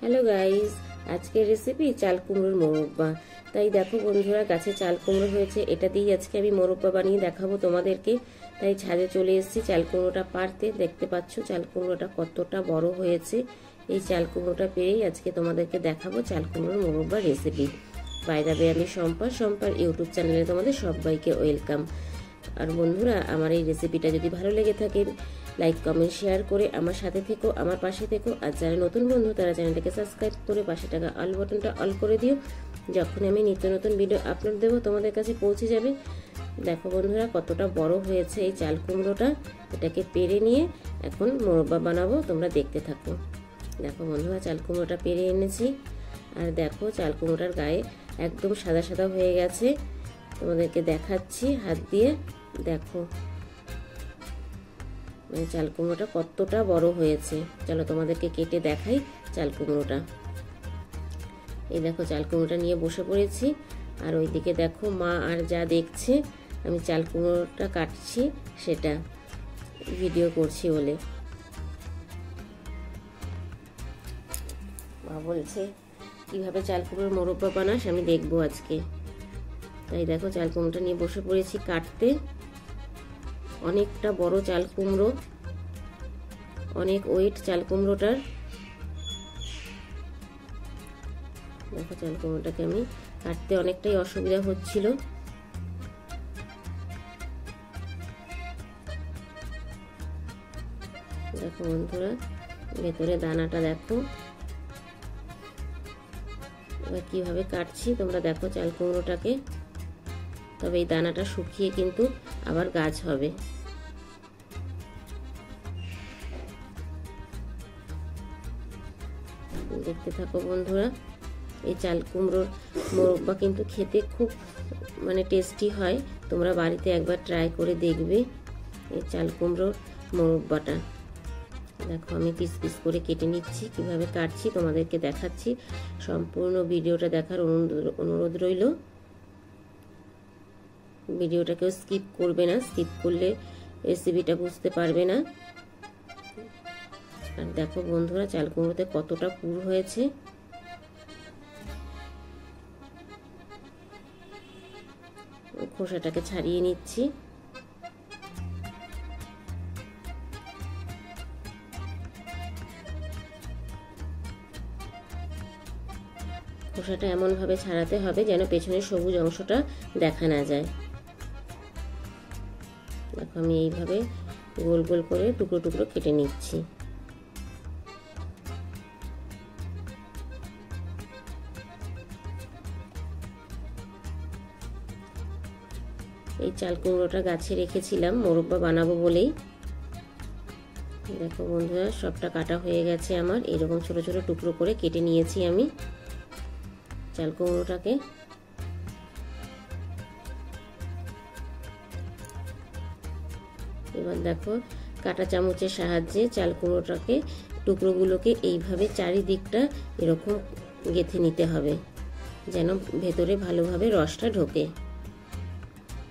Hello guys, আজকের recipe চাল কুমড়োর মোরব্বা। তাই দেখো বন্ধুরা, গাছে চাল কুমড়ো হয়েছে, এটা দিয়ে আজকে আমি মোরব্বা বানিয়ে দেখাবো তোমাদেরকে। তাই ছাদে চলে এসেছি চাল কুমড়োটা পাড়তে। দেখতে পাচ্ছ চাল কুমড়োটা কতটা বড় হয়েছে। এই চাল কুমড়োটা পেয়েই আজকে তোমাদেরকে দেখাবো চাল কুমড়োর মোরব্বা রেসিপি। বাই দ্য ওয়ে, আমি সম্পার ইউটিউব চ্যানেলে তোমাদের সবাইকে ওয়েলকাম। আর বন্ধুরা, আমার এই রেসিপিটা যদি ভালো লেগে থাকে লাইক কমেন্ট শেয়ার করে আমার সাথে থেকো, আমার পাশে থেকো। আর যারা নতুন বন্ধু তারা চ্যানেলটাকে সাবস্ক্রাইব করে পাশে থাকা অল বাটনটা অল করে দিও। যখন আমি নিত্য নতুন ভিডিও আপলোড দেবো তোমাদের কাছে পৌঁছে যাবে। দেখো বন্ধুরা, কতটা বড় হয়েছে এই চাল কুমড়োটা। এটাকে পেরে নিয়ে এখন মোরব্বা বানাবো, তোমরা দেখতে থাকো। দেখো বন্ধুরা, চাল কুমড়োটা পেরে এনেছি। আর দেখো চাল কুমড়োটার গায়ে একদম সাদা সাদা হয়ে গেছে। তোমাদেরকে দেখাচ্ছি হাত দিয়ে। দেখো চাল কুমড়োটা কতটা বড় হয়েছে। চলো তোমাদেরকে কেটে দেখাই চাল কুমড়োটা। এই দেখো চাল কুমড়োটা নিয়ে বসে পড়েছি। আর ওইদিকে দেখো মা আর যা দেখছে আমি চাল কুমড়োটা কাটছি, সেটা ভিডিও করছি বলে। মা বলছে কিভাবে চাল কুমড়োর মোরব্বা বানাস, আমি দেখবো আজকে। তাই দেখো চাল কুমড়োটা নিয়ে বসে পড়েছি কাটতে। অনেকটা বড় চাল কুমড়ো, অনেক ওয়েট চাল কুমড়োটার। দেখো চাল কুমড়োটাকে আমি কাটতে অনেকটাই অসুবিধা হচ্ছিল। দেখো বন্ধুরা, ভেতরে দানাটা দেখো। এবার কিভাবে কাটছি তোমরা দেখো চাল কুমড়োটাকে। তবে এই দানাটা শুকিয়ে কিন্তু আবার গাছ হবে। দেখতে থাকো বন্ধুরা। এই চাল কুমড়োর মোরব্বা কিন্তু খেতে খুব টেস্টি হয়। তোমরা বাড়িতে একবার ট্রাই করে দেখবে এই চাল কুমড়োর মোরব্বাটা। দেখো আমি পিস পিস করে কেটে নিচ্ছি, কিভাবে কাটছি তোমাদেরকে দেখাচ্ছি। সম্পূর্ণ ভিডিওটা দেখার অনুরোধ রইল। ভিডিওটাকেও স্কিপ করবে না, স্কিপ করলে রেসিপিটা বুঝতে পারবে না। আর দেখো বন্ধুরা, চাল কুমড়োতে কতটা পুর হয়েছে। খোসাটাকে ছাড়িয়ে নিচ্ছি। খোসাটা এমন ভাবে ছাড়াতে হবে যেন পেছনের সবুজ অংশটা দেখা না যায়। দেখো আমি এইভাবে গোল গোল করে টুকরো টুকরো কেটে নিচ্ছি। এই চাল কুমড়োটা গাছে রেখেছিলাম মোরব্বা বানাবো বলেই। দেখো বন্ধুরা, সবটা কাটা হয়ে গেছে আমার। এরকম ছোট ছোট টুকরো করে কেটে নিয়েছি আমি চাল কুমড়োটাকে। এবার দেখো কাঁটা চামচের সাহায্যে চাল কুমড়োটাকে টুকরোগুলোকে এইভাবে চারিদিকটা এরকম গেঁথে নিতে হবে যেন ভেতরে ভালোভাবে রসটা ঢোকে।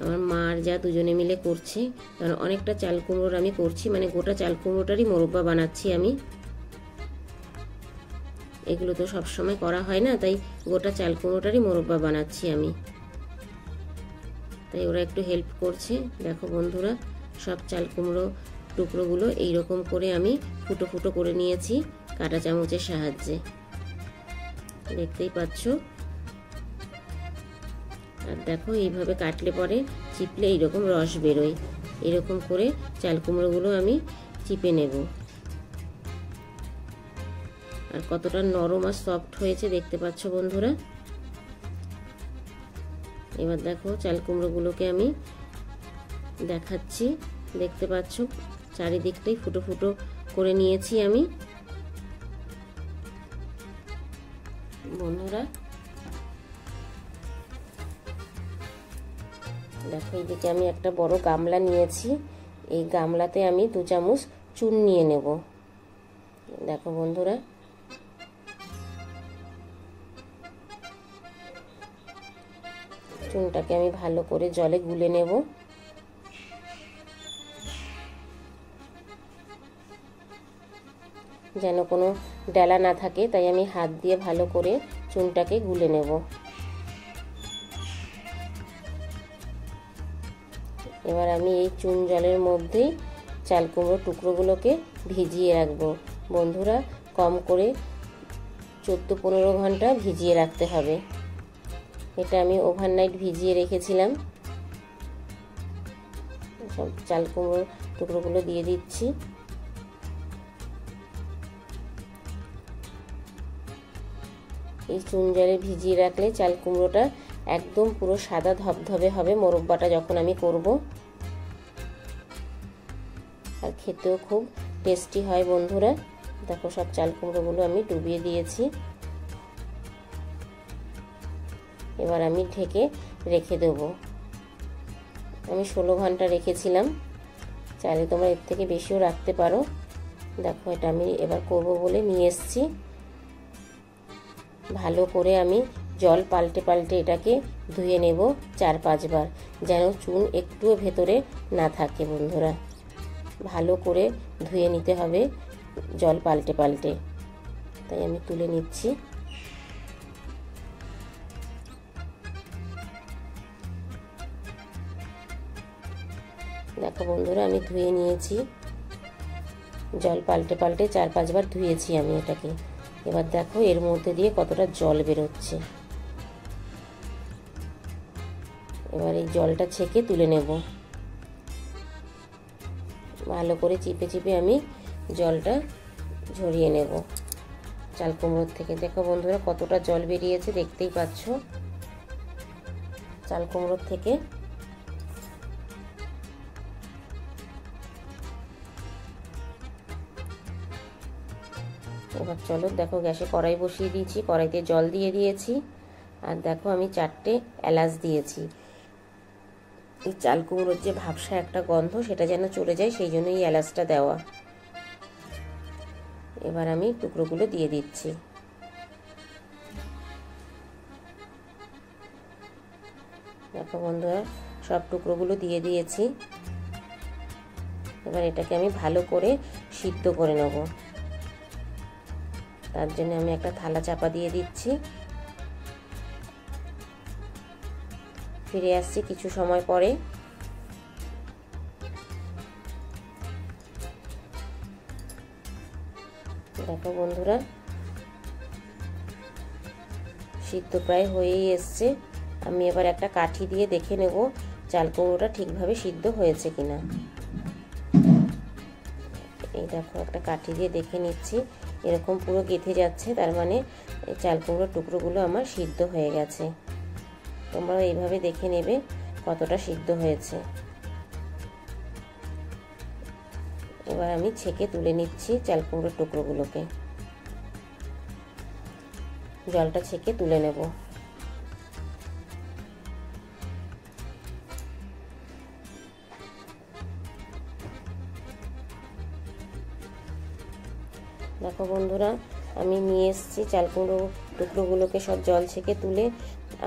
আমার মা আর যা দুজনে মিলে করছে, কারণ অনেকটা চাল কুমড়োর আমি করছি, গোটা চাল কুমড়োটারই মোরব্বা বানাচ্ছি আমি। এগুলো তো সবসময় করা হয় না, তাই গোটা চাল কুমড়োটারই মোরব্বা বানাচ্ছি আমি। তাই ওরা একটু হেল্প করছে। দেখো বন্ধুরা, সব চাল কুমড়ো টুকরোগুলো এইরকম করে আমি ফুটো ফুটো করে নিয়েছি কাঁটা চামচের সাহায্যে। দেখতেই পাচ্ছ। আর দেখো এইভাবে কাটলে পরে চিপলে এইরকম রস বেরোয়। এরকম করে চাল কুমড়োগুলো আমি চিপে নেব। আর কতটা নরম আর সফট হয়েছে দেখতে পাচ্ছ বন্ধুরা। এবার দেখো চাল কুমড়োগুলোকে আমি দেখাচ্ছি। দেখতে পাচ্ছ চারিদিকটাই ফুটো ফুটো করে নিয়েছি আমি বন্ধুরা। দেখো এইদিকে আমি একটা বড় গামলা নিয়েছি। এই গামলাতে আমি 2 চামচ চুন নিয়ে নেব। দেখো বন্ধুরা, চুনটাকে আমি ভালো করে জলে গুলে নেব। যেন কোনো ডালা না থাকে, তাই আমি হাত দিয়ে ভালো করে চুনটাকে গুলে নেব। এবার আমি এই চুন জলের মধ্যেই চাল কুমড়োর টুকরোগুলোকে ভিজিয়ে রাখবো। বন্ধুরা, কম করে 14-15 ঘন্টা ভিজিয়ে রাখতে হবে। এটা আমি ওভারনাইট ভিজিয়ে রেখেছিলাম। সব চাল কুমড়োর টুকরোগুলো দিয়ে দিচ্ছি। এই চুন জলে ভিজিয়ে রাখলে চাল কুমড়োটা একদম পুরো সাদা ধবধবে হবে মোরব্বাটা যখন আমি করব, আর খেতেও খুব টেস্টি হয়। বন্ধুরা দেখো, সব চাল কুমড়োগুলো আমি ডুবিয়ে দিয়েছি। এবার আমি ঢেকে রেখে দেব। আমি 16 ঘন্টা রেখেছিলাম, চাইলে তোমরা এর থেকে বেশিও রাখতে পারো। দেখো, এটা আমি এবার করব বলে নিয়ে এসেছি। ভালো করে আমি জল পাল্টে পাল্টে এটাকে ধুয়ে নেব 4-5 বার, যেন চুন একটুও ভেতরে না থাকে। বন্ধুরা, ভালো করে ধুয়ে নিতে হবে জল পাল্টে পাল্টে। তাই আমি তুলে নিচ্ছি। দেখো বন্ধুরা, আমি ধুয়ে নিয়েছি, জল পাল্টে পাল্টে 4-5 বার ধুয়েছি আমি এটাকে। এবার দেখো এর মধ্যে দিয়ে কতটা জল বেরোচ্ছে। এবার এই জলটা ছেঁকে তুলে নেব। ভালো করে চিপে চিপে আমি জলটা ঝরিয়ে নেব চাল কুমড়োর থেকে। দেখো বন্ধুরা, কতটা জল বেরিয়েছে, দেখতেই পাচ্ছ চাল কুমড়োর থেকে। এবার চলো, দেখো গ্যাসে কড়াই বসিয়ে দিয়েছি, কড়াইতে জল দিয়ে দিয়েছি, আর দেখো আমি 4টে এলাচ দিয়েছি। এই চাল কুমড়োর যে ভাবসা একটা গন্ধ, সেটা যেন চলে যায়, সেই জন্য এই এলাচটা দেওয়া। এবার আমি টুকরোগুলো দিয়ে দিচ্ছি। দেখো বন্ধুরা, সব টুকরোগুলো দিয়ে দিয়েছি। এবার এটাকে আমি ভালো করে সিদ্ধ করে নেব। তার জন্য আমি একটা থালা চাপা দিয়ে দিচ্ছি। ফিরে আসছি কিছু সময় পরে। দেখো বন্ধুরা, সিদ্ধ প্রায় হয়েই এসছে। আমি এবার একটা কাঠি দিয়ে দেখে নেব চাল কুমড়োটা ঠিকভাবে সিদ্ধ হয়েছে কিনা। এই দেখো, একটা কাঠি দিয়ে দেখে নিচ্ছি, এরকম পুরো গেঁথে যাচ্ছে, তার মানে এই চাল কুমড়োর টুকরোগুলো আমার সিদ্ধ হয়ে গেছে। তোমরা এইভাবে দেখে নেবে কতটা সিদ্ধ হয়েছে। এবার আমি ছেঁকে তুলে নিচ্ছি চাল কুমড়োর টুকরোগুলোকে। জলটা ছেঁকে তুলে নেব। দেখো বন্ধুরা, আমি নিয়ে এসেছি চাল কুমড়ো টুকরোগুলোকে সব জল ছেঁকে তুলে,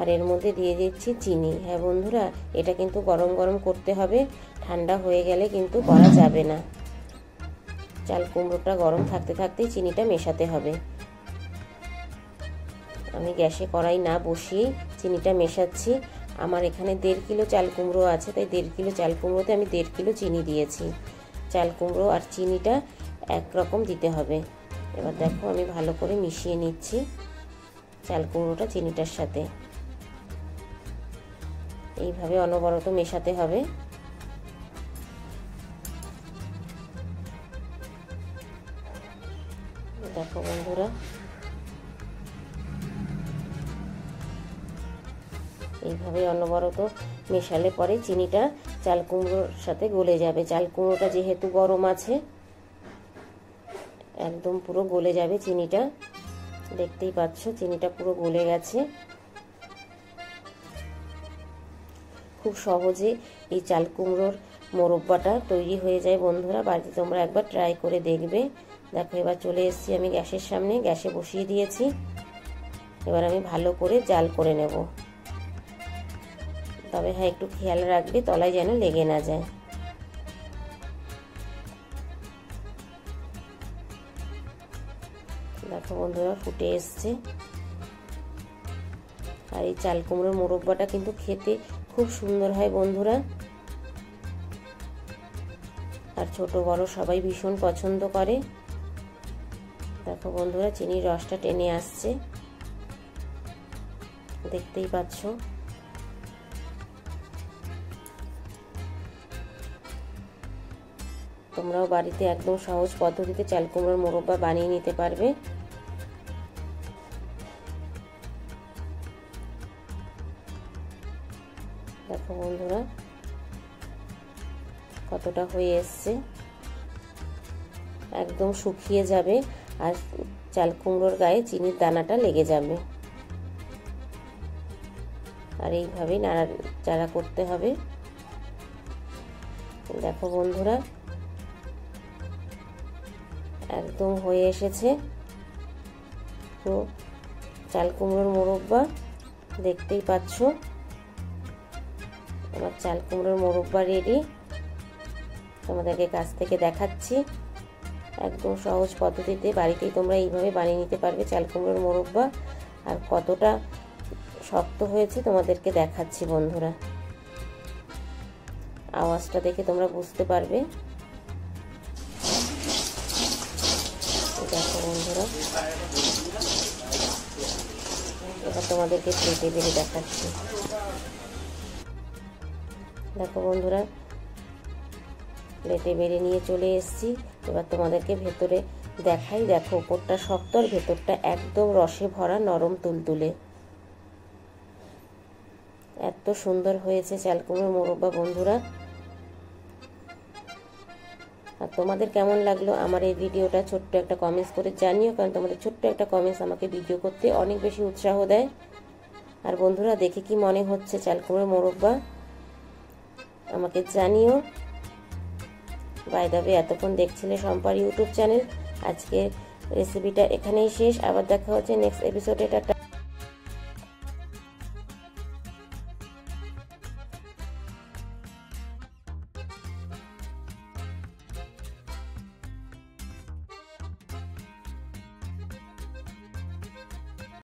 আর এর মধ্যে দিয়ে দিচ্ছি চিনি। হ্যাঁ বন্ধুরা, এটা কিন্তু গরম গরম করতে হবে, ঠান্ডা হয়ে গেলে কিন্তু করা যাবে না। চাল কুমড়োটা গরম থাকতে থাকতেই চিনিটা মেশাতে হবে। আমি গ্যাসে কড়াই না বসিয়েই চিনিটা মেশাচ্ছি। আমার এখানে 1.5 কিলো চাল কুমড়ো আছে, তাই 1.5 কিলো চাল কুমড়োতে আমি 1.5 কিলো চিনি দিয়েছি। চাল কুমড়ো আর চিনিটা একরকম দিতে হবে। এবার দেখো, আমি ভালো করে মিশিয়ে নিচ্ছি চাল কুমড়োটা চিনিটার সাথে। এইভাবে অনবরত মেশাতে হবে। দেখো বন্ধুরা, এইভাবে অনবরত মেশালে পরে চিনিটা চাল কুমড়োর সাথে গলে যাবে। চাল কুমড়োটা যেহেতু গরম আছে, একদম পুরো গলে যাবে চিনিটা। দেখতেই পাচ্ছ চিনিটা পুরো গলে গেছে। খুব সহজে এই চাল কুমড়োর মোরব্বাটা তৈরি হয়ে যায়। বন্ধুরা, বাড়িতে তোমরা একবার ট্রাই করে দেখবে। দেখো, এবার চলে এসেছি আমি গ্যাসের সামনে, গ্যাসে বসিয়ে দিয়েছি। এবার আমি ভালো করে জাল করে নেব। তবে হ্যাঁ, একটু খেয়াল রাখবে তলায় যেন লেগে না যায়। বন্ধুরা ফুটে এসছে। আর এই চাল কুমড়োর মোরব্বাটা কিন্তু খেতে খুব সুন্দর হয় বন্ধুরা, আর ছোট বড় সবাই ভীষণ পছন্দ করে। দেখো বন্ধুরা চিনির রসটা টেনে আসছে, দেখতেই পাচ্ছ। তোমরাও বাড়িতে একদম সহজ পদ্ধতিতে চাল কুমড়োর মোরব্বা বানিয়ে নিতে পারবে। দেখো বন্ধুরা কতটা হয়ে এসছে, একদম শুকিয়ে যাবে আর চাল কুমড়োর গায়ে চিনির দানাটা লেগে যাবে। আর এইভাবেই নাড়াচাড়া করতে হবে। দেখো বন্ধুরা একদম হয়ে এসেছে তো চাল কুমড়োর মোরব্বা, দেখতেই পাচ্ছ আমার চাল কুমড়োর মোরব্বা রেডি। তোমাদেরকে কাছ থেকে দেখাচ্ছি, একদম সহজ পদ্ধতিতে বাড়িতেই তোমরা এইভাবে বানিয়ে নিতে পারবে চাল কুমড়োর মোরব্বা। আর কতটা শক্ত হয়েছে তোমাদেরকে দেখাচ্ছি বন্ধুরা, আওয়াজটা দেখে তোমরা বুঝতে পারবে। দেখো বন্ধুরা এবার তোমাদেরকে প্লেটে বেড়ে দেখাচ্ছি। দেখো বন্ধুরা প্লেটে বেড়ে নিয়ে চলে এসেছি। এবার তোমাদেরকে ভেতরে দেখাই। দেখো উপরটা শক্ত আর ভেতরটা একদম রসে ভরা নরম তুলতুলে। এত সুন্দর হয়েছে চাল কুমড়োর মোরব্বা বন্ধুরা। আর তোমাদের কেমন লাগলো আমার এই ভিডিওটা ছোট্ট একটা কমেন্টস করে জানিও, কারণ তোমাদের ছোট্ট একটা কমেন্টস আমাকে ভিডিও করতে অনেক বেশি উৎসাহ দেয়। আর বন্ধুরা দেখে কি মনে হচ্ছে চাল কুমড়োর মোরব্বা আমাকে জানিও। বাই দ্য ওয়ে এতক্ষণ দেখছিলে শম্পার ইউটিউব চ্যানেল। আজকে রেসিপিটা এখানেই শেষ, আবার দেখা হচ্ছে নেক্সট এপিসোডে।